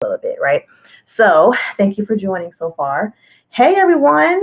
a little bit, right? So thank you for joining so far. Hey everyone,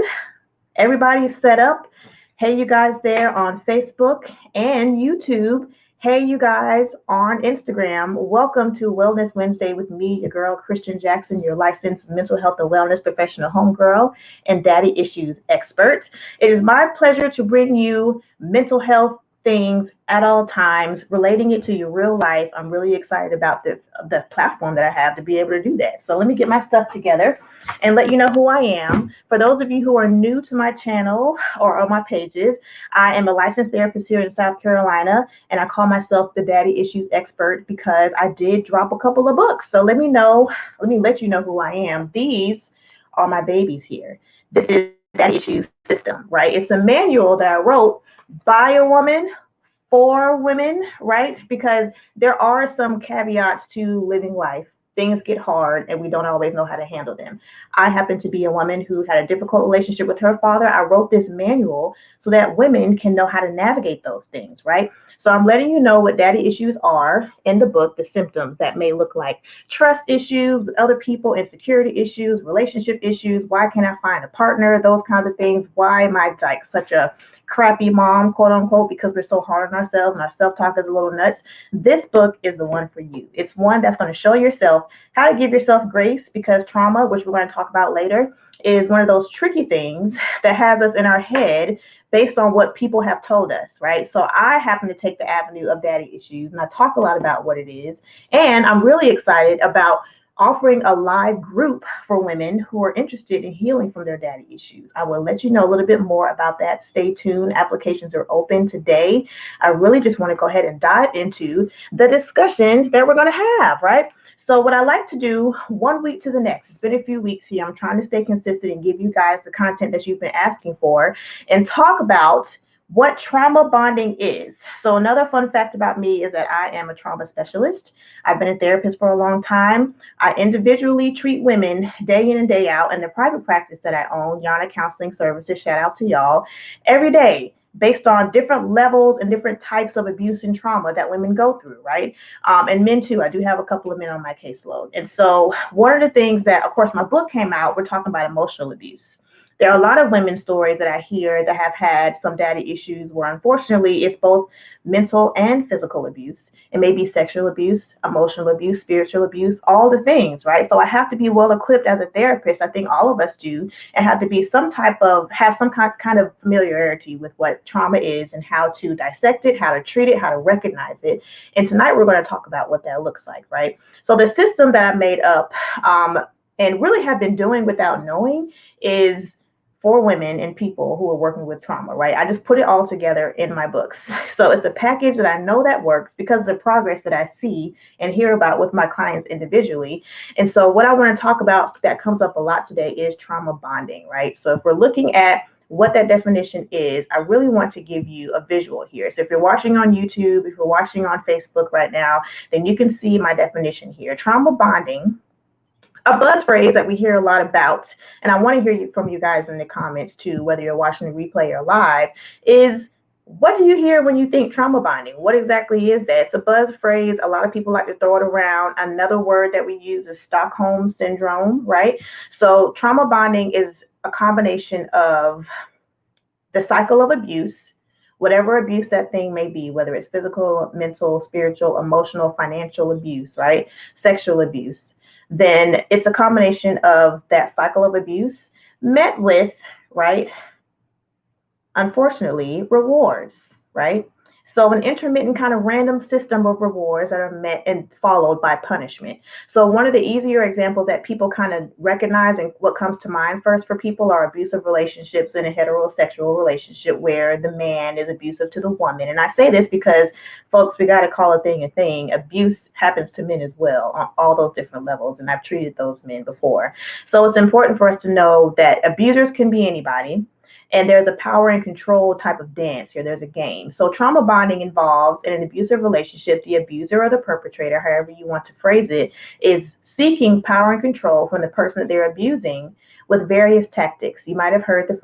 everybody's set up. Hey you guys there on Facebook and YouTube. Hey you guys on Instagram. Welcome to Wellness Wednesday with me, your girl Christian Jackson, your licensed mental health and wellness professional homegirl and daddy issues expert. It is my pleasure to bring you mental health things at all times, relating it to your real life. I'm really excited about the platform that I have to be able to do that. So let me get my stuff together and let you know who I am. For those of you who are new to my channel or on my pages, I am a licensed therapist here in South Carolina, and I call myself the daddy issues expert because I did drop a couple of books. So let me let you know who I am. These are my babies here. This is Daddy Issues System, right? It's a manual that I wrote by a woman for women, right? Because there are some caveats to living life. Things get hard and we don't always know how to handle them. I happen to be a woman who had a difficult relationship with her father. I wrote this manual so that women can know how to navigate those things, right? So I'm letting you know what daddy issues are in the book, the symptoms that may look like trust issues with other people, insecurity issues, relationship issues. Why can't I find a partner? Those kinds of things. Why am I like such a crappy mom, quote unquote, because we're so hard on ourselves and our self-talk is a little nuts. This book is the one for you. It's one that's going to show yourself how to give yourself grace, because trauma, which we're going to talk about later, is one of those tricky things that has us in our head based on what people have told us, right? So I happen to take the avenue of daddy issues, and I talk a lot about what it is. And I'm really excited about offering a live group for women who are interested in healing from their daddy issues. I will let you know a little bit more about that. Stay tuned. Applications are open today. I really just want to go ahead and dive into the discussion that we're going to have, right? So what I like to do one week to the next, it's been a few weeks here. I'm trying to stay consistent and give you guys the content that you've been asking for and talk about what trauma bonding is. So another fun fact about me is that I am a trauma specialist. I've been a therapist for a long time. I individually treat women day in and day out in the private practice that I own, Yana Counseling Services, shout out to y'all, every day, based on different levels and different types of abuse and trauma that women go through, right? And men too. I do have a couple of men on my caseload. And so one of the things that, of course, my book came out, we're talking about emotional abuse. There are a lot of women's stories that I hear that have had some daddy issues where unfortunately it's both mental and physical abuse. It may be sexual abuse, emotional abuse, spiritual abuse, all the things, right? So I have to be well equipped as a therapist. I think all of us do, and have to be have some kind of familiarity with what trauma is and how to dissect it, how to treat it, how to recognize it. And tonight we're going to talk about what that looks like, right? So the system that I made up and really have been doing without knowing is for women and people who are working with trauma, right? I just put it all together in my books. So it's a package that I know that works because of the progress that I see and hear about with my clients individually. And so what I want to talk about that comes up a lot today is trauma bonding, right? So if we're looking at what that definition is, I really want to give you a visual here. So if you're watching on YouTube, if you're watching on Facebook right now, then you can see my definition here. Trauma bonding, a buzz phrase that we hear a lot about, and I want to hear from you guys in the comments too, whether you're watching the replay or live, is what do you hear when you think trauma bonding? What exactly is that? It's a buzz phrase. A lot of people like to throw it around. Another word that we use is Stockholm syndrome, right? So trauma bonding is a combination of the cycle of abuse, whatever abuse that thing may be, whether it's physical, mental, spiritual, emotional, financial abuse, right? Sexual abuse. Then it's a combination of that cycle of abuse met with, right, unfortunately, rewards, right? So an intermittent kind of random system of rewards that are met and followed by punishment. So one of the easier examples that people kind of recognize and what comes to mind first for people are abusive relationships in a heterosexual relationship where the man is abusive to the woman. And I say this because, folks, we got to call a thing a thing. Abuse happens to men as well on all those different levels. And I've treated those men before. So it's important for us to know that abusers can be anybody. And there's a power and control type of dance here. There's a game. So trauma bonding involves, in an abusive relationship, the abuser or the perpetrator, however you want to phrase it, is seeking power and control from the person that they're abusing with various tactics. You might have heard the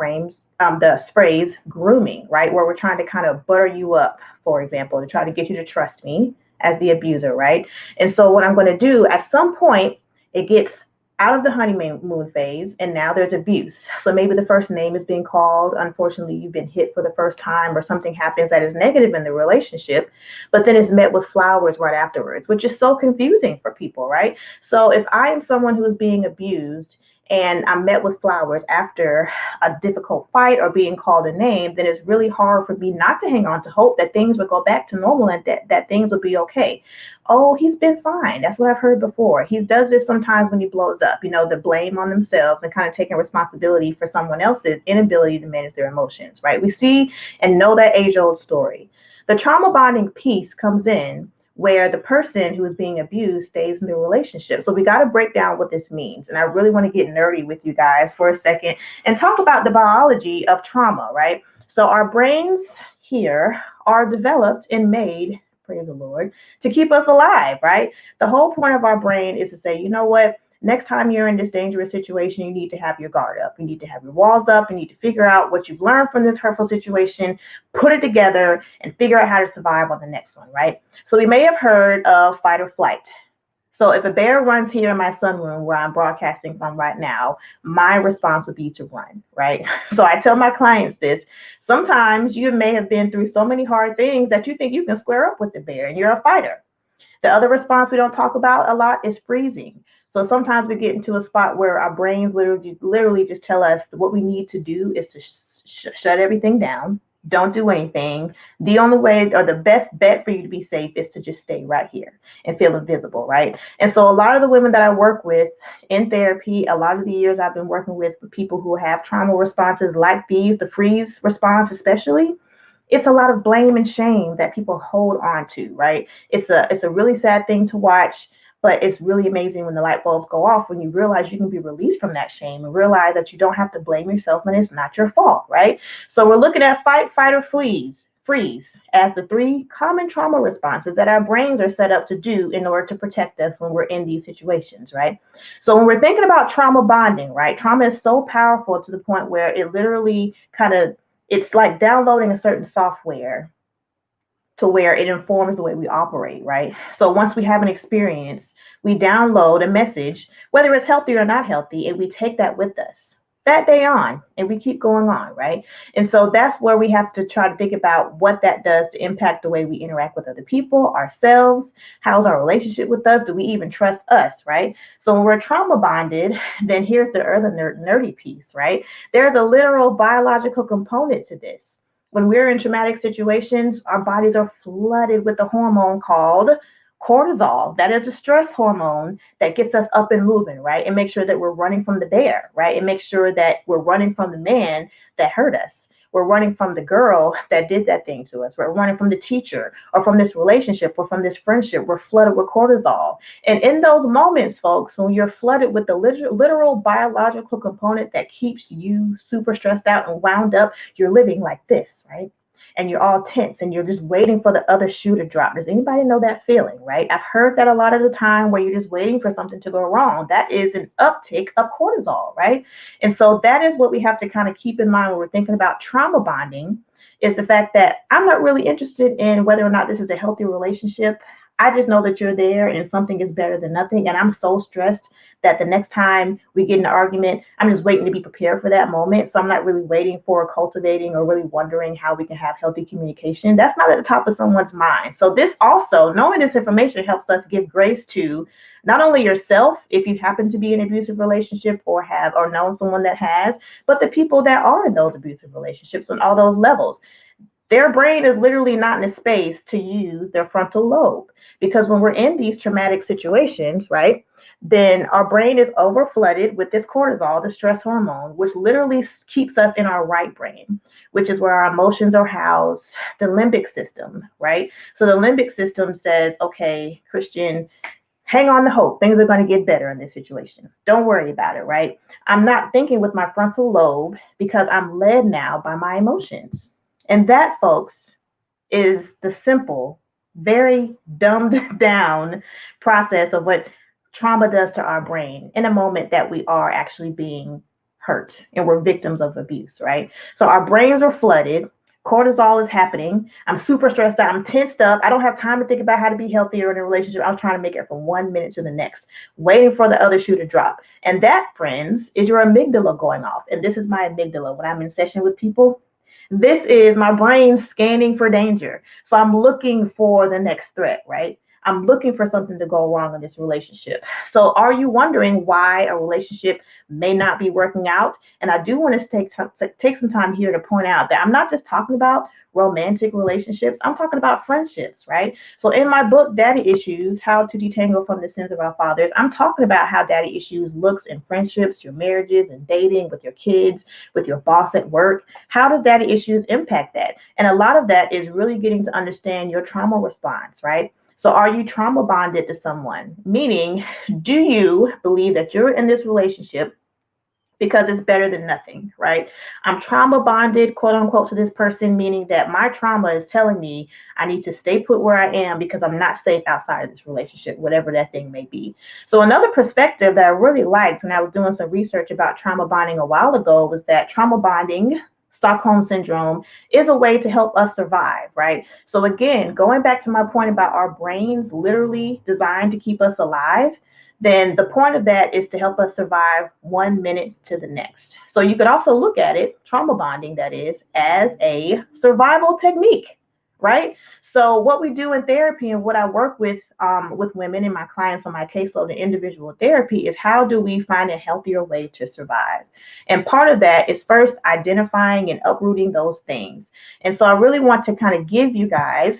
phrase grooming, right? Where we're trying to kind of butter you up, for example, to try to get you to trust me as the abuser, right? And so what I'm going to do at some point It gets out of the honeymoon phase, and now there's abuse. So maybe the first name is being called. Unfortunately, you've been hit for the first time, or something happens that is negative in the relationship, but then it's met with flowers right afterwards, which is so confusing for people, right? So if I am someone who is being abused and I'm met with flowers after a difficult fight or being called a name, then it's really hard for me not to hang on to hope that things will go back to normal and that things will be okay. Oh, he's been fine. That's what I've heard before. He does this sometimes when he blows up, the blame on themselves and kind of taking responsibility for someone else's inability to manage their emotions, right? We see and know that age old story. The trauma bonding piece comes in where the person who is being abused stays in the relationship. So we got to break down what this means. And I really want to get nerdy with you guys for a second and talk about the biology of trauma, right? So our brains here are developed and made, praise the Lord, to keep us alive, right? The whole point of our brain is to say, you know what? Next time you're in this dangerous situation, you need to have your guard up. You need to have your walls up. You need to figure out what you've learned from this hurtful situation, put it together, and figure out how to survive on the next one, right? So we may have heard of fight or flight. So if a bear runs here in my sunroom where I'm broadcasting from right now, my response would be to run, right? So I tell my clients this. Sometimes you may have been through so many hard things that you think you can square up with the bear and you're a fighter. The other response we don't talk about a lot is freezing. So sometimes we get into a spot where our brains literally just tell us what we need to do is to shut everything down. Don't do anything. The only way or the best bet for you to be safe is to just stay right here and feel invisible, right? And so a lot of the women that I work with in therapy, a lot of the years I've been working with people who have trauma responses like these, the freeze response especially, it's a lot of blame and shame that people hold on to, right? It's a really sad thing to watch, but it's really amazing when the light bulbs go off when you realize you can be released from that shame and realize that you don't have to blame yourself when it's not your fault, right? So we're looking at fight, or freeze as the three common trauma responses that our brains are set up to do in order to protect us when we're in these situations, right? So when we're thinking about trauma bonding, right? Trauma is so powerful to the point where it literally it's like downloading a certain software to where it informs the way we operate, right? So once we have an experience, we download a message, whether it's healthy or not healthy, and we take that with us that day on, and we keep going on, right? And so that's where we have to try to think about what that does to impact the way we interact with other people, ourselves. How's our relationship with us? Do we even trust us, right? So when we're trauma bonded, then here's the other nerdy piece, right? There's a literal biological component to this. When we're in traumatic situations, our bodies are flooded with a hormone called cortisol. That is a stress hormone that gets us up and moving, right? And make sure that we're running from the bear, right? And make sure that we're running from the man that hurt us. We're running from the girl that did that thing to us. We're running from the teacher or from this relationship or from this friendship. We're flooded with cortisol. And in those moments, folks, when you're flooded with the literal biological component that keeps you super stressed out and wound up, you're living like this, right? And you're all tense and you're just waiting for the other shoe to drop. Does anybody know that feeling, right? I've heard that a lot of the time where you're just waiting for something to go wrong. That is an uptake of cortisol, right? And so that is what we have to kind of keep in mind when we're thinking about trauma bonding, is the fact that I'm not really interested in whether or not this is a healthy relationship. I just know that you're there and something is better than nothing. And I'm so stressed that the next time we get in an argument, I'm just waiting to be prepared for that moment. So I'm not really waiting for cultivating or really wondering how we can have healthy communication. That's not at the top of someone's mind. So this also, knowing this information helps us give grace to not only yourself, if you happen to be in an abusive relationship or have or know someone that has, but the people that are in those abusive relationships on all those levels. Their brain is literally not in a space to use their frontal lobe, because when we're in these traumatic situations, right, then our brain is over flooded with this cortisol, the stress hormone, which literally keeps us in our right brain, which is where our emotions are housed, the limbic system, right? So the limbic system says, okay, Christian, hang on to hope. Things are going to get better in this situation. Don't worry about it, right? I'm not thinking with my frontal lobe because I'm led now by my emotions. And that, folks, is the simple, very dumbed down process of what trauma does to our brain in a moment that we are actually being hurt and we're victims of abuse, right? So our brains are flooded. Cortisol is happening. I'm super stressed out. I'm tensed up. I don't have time to think about how to be healthier in a relationship. I was trying to make it from 1 minute to the next, waiting for the other shoe to drop. And that, friends, is your amygdala going off. And this is my amygdala when I'm in session with people. This is my brain scanning for danger. So I'm looking for the next threat, right? I'm looking for something to go wrong in this relationship. So are you wondering why a relationship may not be working out? And I do want to take some time here to point out that I'm not just talking about romantic relationships. I'm talking about friendships, right? So in my book, Daddy Issues, How to Detangle from the Sins of Our Fathers, I'm talking about how daddy issues looks in friendships, your marriages, and dating, with your kids, with your boss at work. How does daddy issues impact that? And a lot of that is really getting to understand your trauma response, right? So are you trauma bonded to someone? Meaning, do you believe that you're in this relationship because it's better than nothing, right? I'm trauma bonded, quote unquote, to this person, meaning that my trauma is telling me I need to stay put where I am because I'm not safe outside of this relationship, whatever that thing may be. So another perspective that I really liked when I was doing some research about trauma bonding a while ago was that trauma bonding, Stockholm syndrome, is a way to help us survive, right? So again, going back to my point about our brains literally designed to keep us alive, then the point of that is to help us survive 1 minute to the next. So you could also look at it, trauma bonding that is, as a survival technique, right? So what we do in therapy and what I work with women and my clients on my caseload in individual therapy is how do we find a healthier way to survive? And part of that is first identifying and uprooting those things. And so I really want to kind of give you guys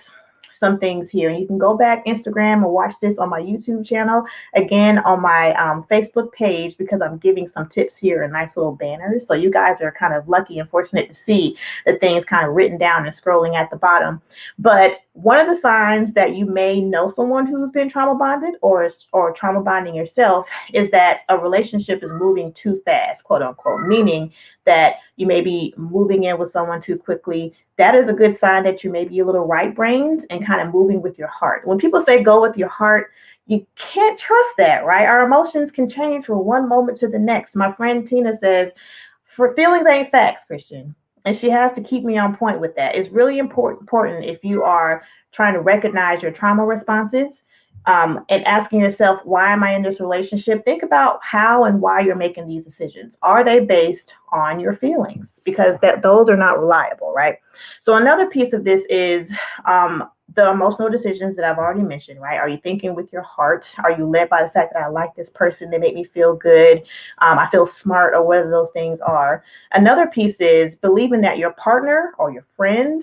some things here. And you can go back Instagram and watch this on my YouTube channel, again on my Facebook page, because I'm giving some tips here in nice little banners. So you guys are kind of lucky and fortunate to see the things kind of written down and scrolling at the bottom. But one of the signs that you may know someone who's been trauma bonded or trauma bonding yourself is that a relationship is moving too fast, quote unquote, meaning that you may be moving in with someone too quickly. That is a good sign that you may be a little right-brained and kind of moving with your heart. When people say go with your heart, you can't trust that, right? Our emotions can change from one moment to the next. My friend Tina says, for feelings ain't facts, Christian. And she has to keep me on point with that. It's really important if you are trying to recognize your trauma responses, and asking yourself, why am I in this relationship? Think about how and why you're making these decisions. Are they based on your feelings? Because those are not reliable, right? So another piece of this is the emotional decisions that I've already mentioned, right? Are you thinking with your heart? Are you led by the fact that I like this person, they make me feel good, I feel smart, or whatever those things are? Another piece is believing that your partner or your friend,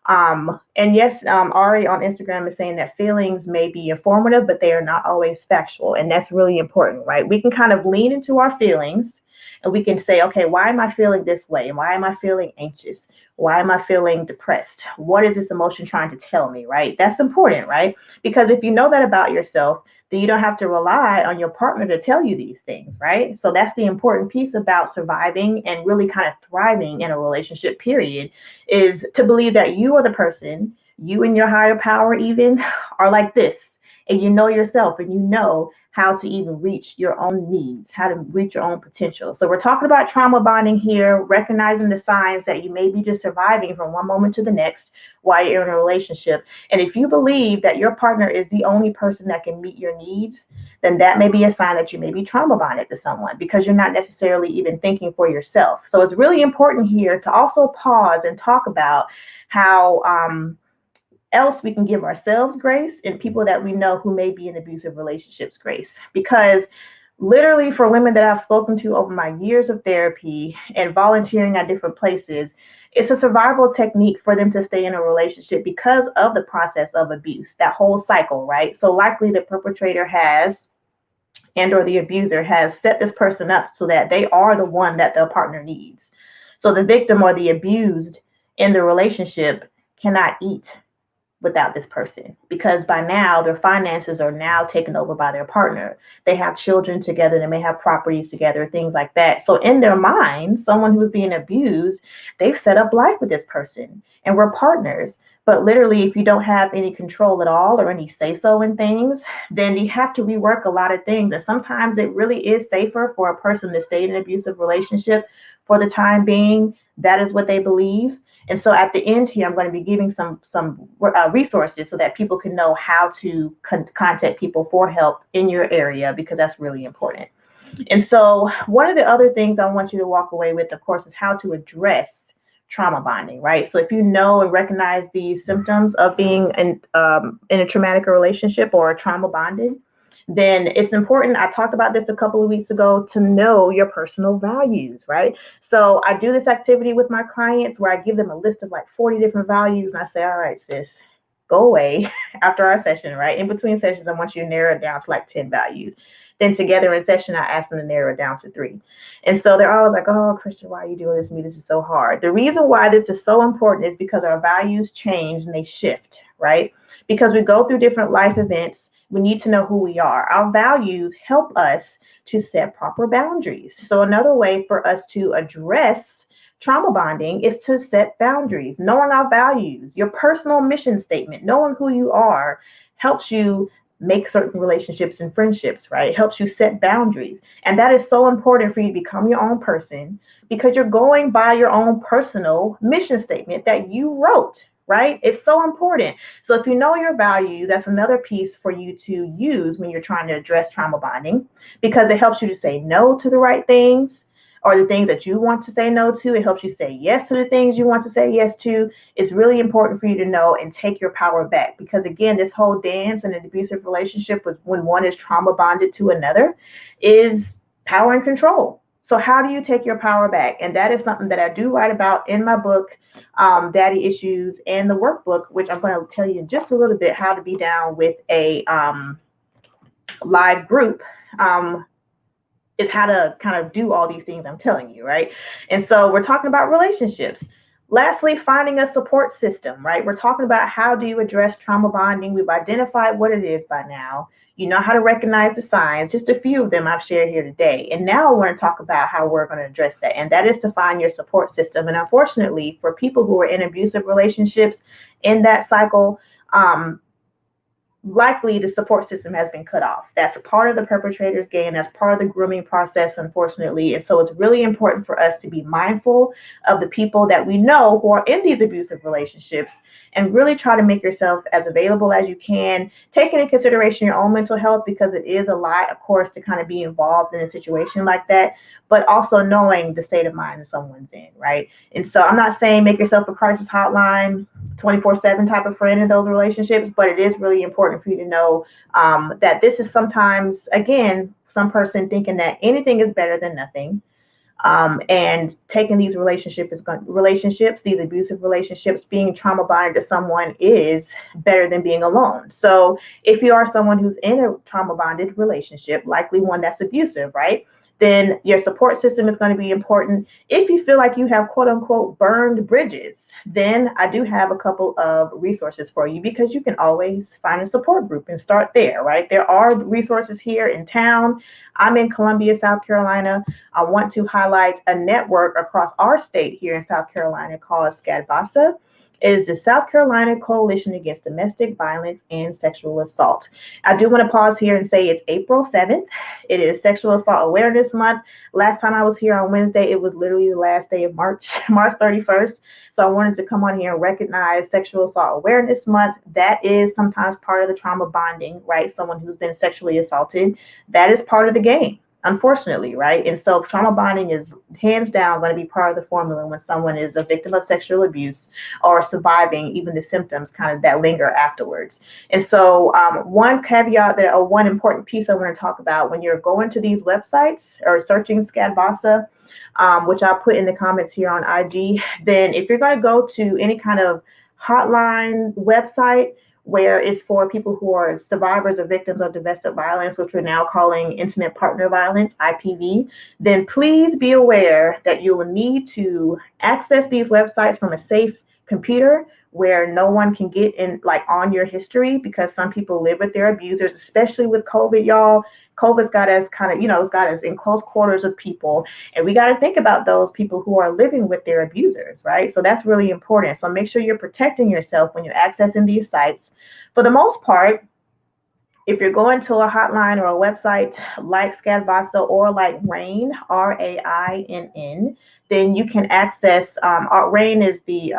and yes, Ari on Instagram is saying that feelings may be informative, but they are not always factual. And that's really important, right? We can kind of lean into our feelings and we can say, okay, why am I feeling this way? And why am I feeling anxious? Why am I feeling depressed? What is this emotion trying to tell me, right? That's important, right? Because if you know that about yourself, then you don't have to rely on your partner to tell you these things, right? So that's the important piece about surviving and really kind of thriving in a relationship, period, is to believe that you are the person, you and your higher power even, are like this. And you know yourself and you know how to even reach your own needs, how to reach your own potential. So we're talking about trauma bonding here, recognizing the signs that you may be just surviving from one moment to the next while you're in a relationship. And if you believe that your partner is the only person that can meet your needs, then that may be a sign that you may be trauma bonded to someone because you're not necessarily even thinking for yourself. So it's really important here to also pause and talk about how else we can give ourselves grace and people that we know who may be in abusive relationships grace. Because literally for women that I've spoken to over my years of therapy and volunteering at different places, it's a survival technique for them to stay in a relationship because of the process of abuse, that whole cycle, right? So likely the perpetrator has or the abuser has set this person up so that they are the one that the partner needs. So the victim or the abused in the relationship cannot eat without this person because by now their finances are now taken over by their partner. They have children together, they may have properties together, things like that. So in their minds, someone who's being abused, they've set up life with this person and we're partners. But literally, if you don't have any control at all or any say-so in things, then you have to rework a lot of things. And sometimes it really is safer for a person to stay in an abusive relationship for the time being. That is what they believe. And so at the end here, I'm going to be giving some resources so that people can know how to contact people for help in your area, because that's really important. And so one of the other things I want you to walk away with, of course, is how to address trauma bonding, right? So if you know and recognize these symptoms of being in a traumatic relationship or trauma bonded, then it's important. I talked about this a couple of weeks ago, to know your personal values, right? So I do this activity with my clients where I give them a list of like 40 different values, and I say, all right, sis, go away after our session, right? In between sessions, I want you to narrow it down to like 10 values. Then together in session, I ask them to narrow it down to 3. And so they're always like, oh, Christian, why are you doing this to me? This is so hard. The reason why this is so important is because our values change and they shift, right? Because we go through different life events, we need to know who we are. Our values help us to set proper boundaries. So another way for us to address trauma bonding is to set boundaries. Knowing our values, your personal mission statement, knowing who you are, helps you make certain relationships and friendships, right? It helps you set boundaries. And that is so important for you to become your own person, because you're going by your own personal mission statement that you wrote, right? It's so important. So if you know your values, that's another piece for you to use when you're trying to address trauma bonding, because it helps you to say no to the right things, or the things that you want to say no to. It helps you say yes to the things you want to say yes to. It's really important for you to know and take your power back, because again, this whole dance in an abusive relationship with when one is trauma bonded to another is power and control. So how do you take your power back? And that is something that I do write about in my book, Daddy Issues, and the workbook, which I'm going to tell you in just a little bit how to be down with a live group. Is how to kind of do all these things I'm telling you, right? And so we're talking about relationships. Lastly, finding a support system, right? We're talking about how do you address trauma bonding. We've identified what it is by now. You know how to recognize the signs. Just a few of them I've shared here today. And now we're going to talk about how we're going to address that. And that is to find your support system. And unfortunately, for people who are in abusive relationships in that cycle, likely the support system has been cut off. That's a part of the perpetrator's game. That's part of the grooming process, unfortunately. And so it's really important for us to be mindful of the people that we know who are in these abusive relationships, and really try to make yourself as available as you can, taking into consideration your own mental health, because it is a lot, of course, to kind of be involved in a situation like that, but also knowing the state of mind that someone's in, right? And so I'm not saying make yourself a crisis hotline, 24/7 type of friend in those relationships, but it is really important for you to know that this is sometimes, again, some person thinking that anything is better than nothing. And taking these relationships, these abusive relationships, being trauma bonded to someone is better than being alone. So if you are someone who's in a trauma bonded relationship, likely one that's abusive, right? Then your support system is going to be important. If you feel like you have quote unquote burned bridges, then I do have a couple of resources for you, because you can always find a support group and start there, right? There are resources here in town. I'm in Columbia, South Carolina. I want to highlight a network across our state here in South Carolina called SCADBASA. It is the South Carolina Coalition Against Domestic Violence and Sexual Assault. I do want to pause here and say it's April 7th. It is Sexual Assault Awareness Month. Last time I was here on Wednesday, it was literally the last day of March 31st. So I wanted to come on here and recognize Sexual Assault Awareness Month. That is sometimes part of the trauma bonding, right? Someone who's been sexually assaulted, that is part of the game, unfortunately, right? And so trauma bonding is hands down going to be part of the formula when someone is a victim of sexual abuse or surviving even the symptoms kind of that linger afterwards. And so one caveat there, or one important piece I want to talk about when you're going to these websites or searching SCADBASA, which I'll put in the comments here on IG, then if you're going to go to any kind of hotline website where it's for people who are survivors or victims of domestic violence, which we're now calling intimate partner violence, IPV, then please be aware that you will need to access these websites from a safe computer where no one can get in, like, on your history, because some people live with their abusers, especially with COVID, y'all. COVID's got us kind of, it's got us in close quarters with people. And we got to think about those people who are living with their abusers, right? So that's really important. So make sure you're protecting yourself when you're accessing these sites. For the most part, If you're going to a hotline or a website like Scadvaso or like RAINN, RAINN, then you can access, RAINN is the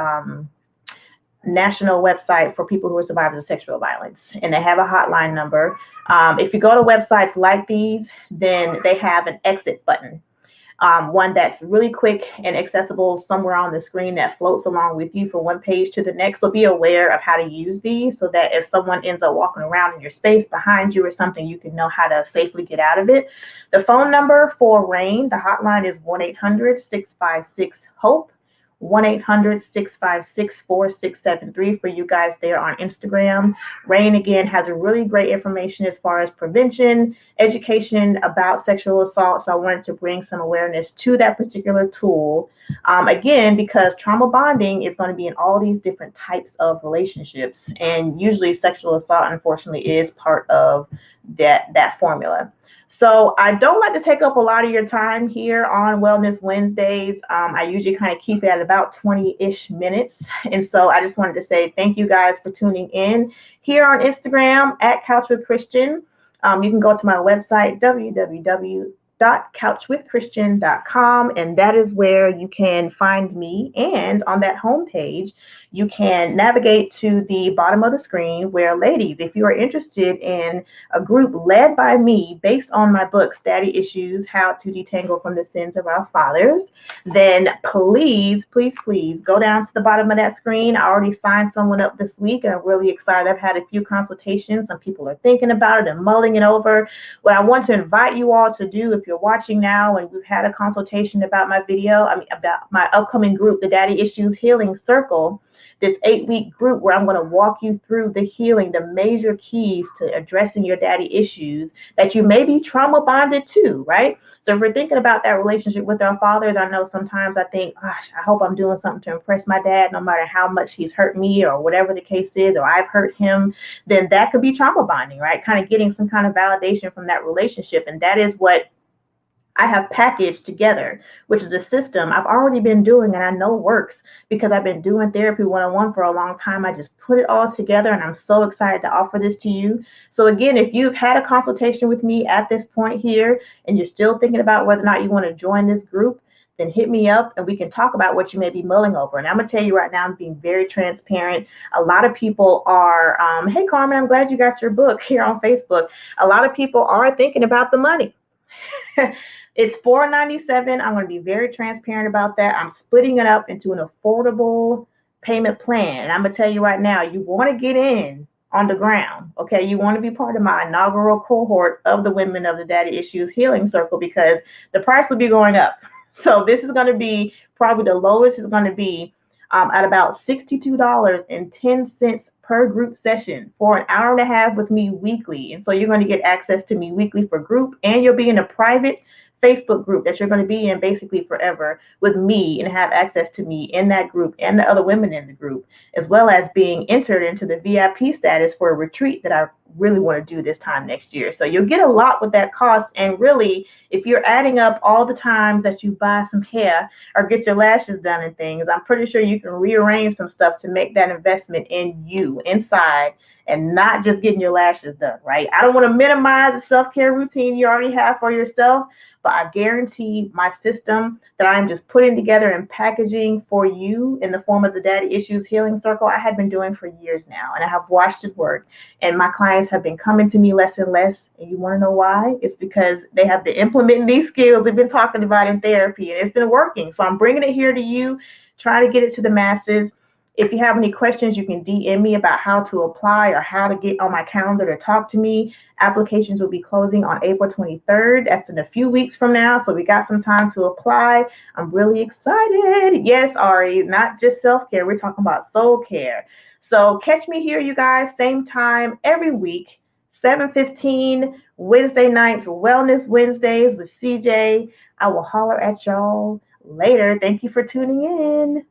national website for people who are survivors of sexual violence, and they have a hotline number. If you go to websites like these, then they have an exit button. One that's really quick and accessible somewhere on the screen that floats along with you from one page to the next. So be aware of how to use these so that if someone ends up walking around in your space behind you or something, you can know how to safely get out of it. The phone number for RAINN, the hotline is 1-800-656-HOPE. 1-800-656-4673 for you guys there on Instagram. RAINN, again, has a really great information as far as prevention, education about sexual assault. So I wanted to bring some awareness to that particular tool. Again, because trauma bonding is going to be in all these different types of relationships. And usually sexual assault, unfortunately, is part of that formula. So I don't like to take up a lot of your time here on Wellness Wednesdays. I usually kind of keep it at about 20-ish minutes. And so I just wanted to say thank you guys for tuning in here on Instagram at Couch with Christian. You can go to my website, www.couchwithchristian.com, and that is where you can find me. And on that homepage, you can navigate to the bottom of the screen where, ladies, if you are interested in a group led by me based on my book, Daddy Issues, How to Detangle from the Sins of Our Fathers, then please, please, please go down to the bottom of that screen. I already signed someone up this week, and I'm really excited. I've had a few consultations. Some people are thinking about it and mulling it over. What I want to invite you all to do, if you're watching now and we've had a consultation about my video, about my upcoming group, the Daddy Issues Healing Circle, this 8-week group where I'm going to walk you through the healing, the major keys to addressing your daddy issues that you may be trauma bonded to, right? So if we're thinking about that relationship with our fathers, I know sometimes I think, gosh, I hope I'm doing something to impress my dad, no matter how much he's hurt me or whatever the case is, or I've hurt him, then that could be trauma bonding, right? Kind of getting some kind of validation from that relationship. And that is what I have packaged together, which is a system I've already been doing and I know works because I've been doing therapy one-on-one for a long time. I just put it all together and I'm so excited to offer this to you. So again, if you've had a consultation with me at this point here and you're still thinking about whether or not you want to join this group, then hit me up and we can talk about what you may be mulling over. And I'm going to tell you right now, I'm being very transparent. A lot of people are, hey, Carmen, I'm glad you got your book here on Facebook. A lot of people are thinking about the money. It's $497. I'm going to be very transparent about that. I'm splitting it up into an affordable payment plan. And I'm going to tell you right now, you want to get in on the ground, okay? You want to be part of my inaugural cohort of the Women of the Daddy Issues Healing Circle because the price will be going up. So this is going to be probably the lowest is going to be at about $62.10 per group session for an hour and a half with me weekly. And so you're going to get access to me weekly for group, and you'll be in a private Facebook group that you're going to be in basically forever with me and have access to me in that group and the other women in the group, as well as being entered into the VIP status for a retreat that I really want to do this time next year. So you'll get a lot with that cost. And really, if you're adding up all the times that you buy some hair or get your lashes done and things, I'm pretty sure you can rearrange some stuff to make that investment in you inside and not just getting your lashes done, right? I don't want to minimize the self-care routine you already have for yourself, but I guarantee my system that I'm just putting together and packaging for you in the form of the Daddy Issues Healing Circle, I have been doing for years now, and I have watched it work. And my clients have been coming to me less and less. And you want to know why? It's because they have been implementing these skills we've been talking about in therapy, and it's been working. So I'm bringing it here to you, trying to get it to the masses. If you have any questions, you can DM me about how to apply or how to get on my calendar to talk to me. Applications will be closing on April 23rd. That's in a few weeks from now. So we got some time to apply. I'm really excited. Yes, Ari, not just self-care. We're talking about soul care. So catch me here, you guys, same time every week, 7:15, Wednesday nights, Wellness Wednesdays with CJ. I will holler at y'all later. Thank you for tuning in.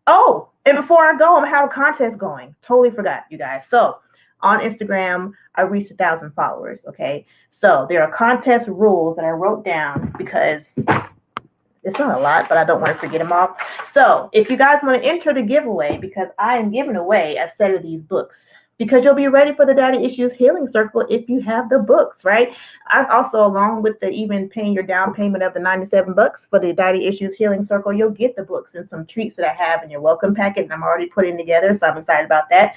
Oh, and before I go, I'm going to have a contest going. Totally forgot, you guys. So on Instagram, I reached 1,000 followers, okay? So there are contest rules that I wrote down because it's not a lot, but I don't want to forget them all. So if you guys want to enter the giveaway, because I am giving away a set of these books, because you'll be ready for the Daddy Issues Healing Circle if you have the books, right? I've also, along with the even paying your down payment of the $97 for the Daddy Issues Healing Circle, you'll get the books and some treats that I have in your welcome packet, and I'm already putting together, so I'm excited about that.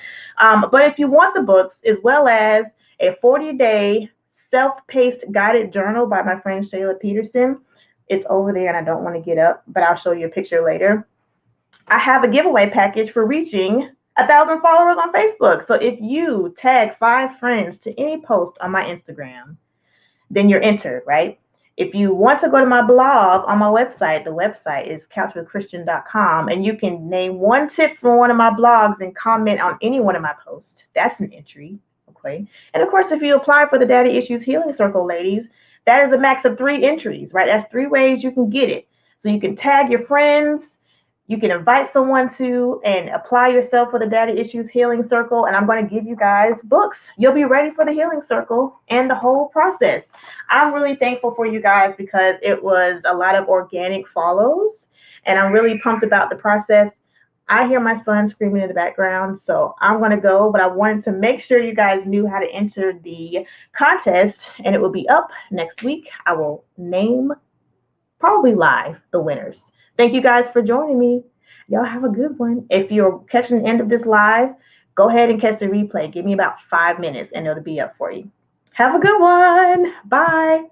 But if you want the books, as well as a 40-day self-paced guided journal by my friend Shayla Peterson, it's over there, and I don't want to get up, but I'll show you a picture later. I have a giveaway package for reaching 1,000 followers on Facebook. So if you tag 5 friends to any post on my Instagram, then you're entered, right? If you want to go to my blog on my website, the website is couchwithchristian.com, and you can name one tip from one of my blogs and comment on any one of my posts. That's an entry, okay? And of course, if you apply for the Daddy Issues Healing Circle, ladies, that is a max of 3 entries, right? That's 3 ways you can get it. So you can tag your friends, you can invite someone to and apply yourself for the Daddy Issues Healing Circle, and I'm going to give you guys books. You'll be ready for the healing circle and the whole process. I'm really thankful for you guys because it was a lot of organic follows, and I'm really pumped about the process. I hear my son screaming in the background, so I'm going to go, but I wanted to make sure you guys knew how to enter the contest, and it will be up next week. I will name, probably live, the winners. Thank you guys for joining me. Y'all have a good one. If you're catching the end of this live, go ahead and catch the replay. Give me about 5 minutes and it'll be up for you. Have a good one. Bye.